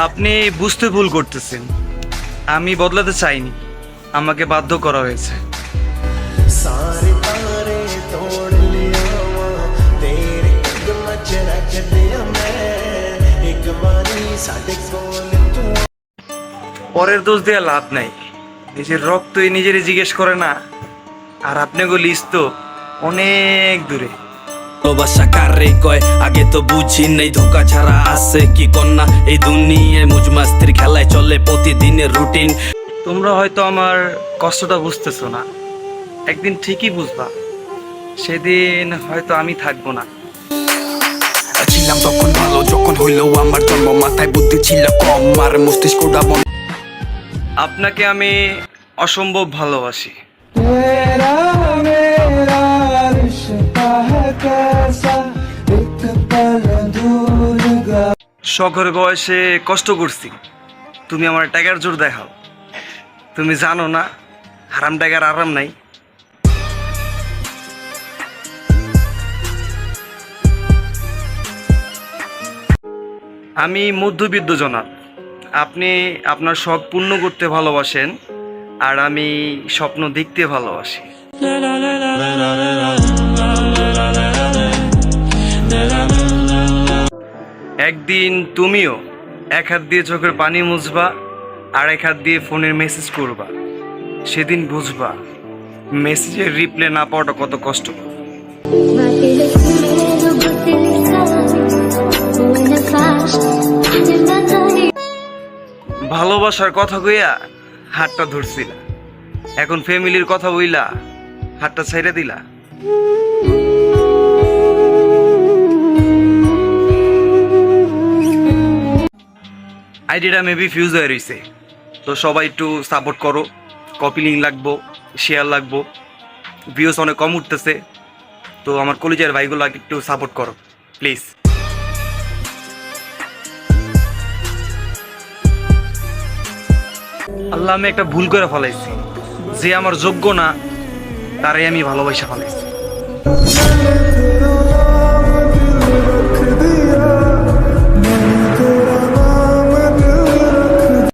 আপনি বুঝতে ভুল করতেছেন। আমি বদলাতে চাইনি, আমাকে বাধ্য করা হয়েছে। सारे तारे तोड़ लिया तेरे कदम च रख दिया मैं एक बारी साडे कोल तू পরের দোষ দেওয়া লাভ নাই, নিজের রক্তই নিজেরই জিজ্ঞেস করে না। আর আপনি গলিস তো অনেক দূরে। ভালোবাসা কারে কয় আগে তো বুঝি নেই, ধোকা ছাড়া আছে কি কন্যা এই দুনিয়ায়, মুজমাস্তির খেলায় চলে প্রতিদিনের রুটিন। তোমরা হয়তো আমার কষ্টটা বুঝতেছো না, একদিন ঠিকই বুঝবা। সেদিন হয়তো আমি থাকবো না। ছিলাম তখন ভালো যখন হইলো আমার জন্ম, মাথায় বুদ্ধি ছিল কম আর মস্তিষ্কটা বন্ধ। আপনাকে আমি অসম্ভব ভালোবাসি। तेरा मेरा रिश्ता है कैसा एक पल दूर गा শখের বয়সে কষ্ট করছি, তুমি আমার টাকার জোর দেখাও। তুমি জানো না হারাম টাকার আরাম নাই। আমি মধ্যবিত্ত জনাব, আপনি আপনার শখ পূর্ণ করতে ভালোবাসেন, আর আমি স্বপ্ন দেখতে ভালোবাসি। একদিন তুমিও এক হাত দিয়ে চোখের পানি মুছবা আর এক হাত দিয়ে ফোনের মেসেজ করবা, সেদিন বুঝবা মেসেজের রিপ্লাই না পাওয়াটা কত কষ্ট। ভালোবাসার কথা কইয়া হাতটা ধরছিলা, এখন ফ্যামিলির কথা বইলা হাতটা ছেড়ে দিলা। আইডিটা মেবি ফিউজ হয়ে রয়েছে, তো সবাই একটু সাপোর্ট করো। কপি লিঙ্ক লাগবো, শেয়ার লাগবো, ভিউজ অনেক কম উঠতেছে, তো আমার কলেজের ভাইগুলো একটু সাপোর্ট করো প্লিজ। আল্লাহ, আমি একটা ভুল করে ফেলাইছি, যে আমার যোগ্য না তারাই আমি ভালোবাসা ফেলাইছি।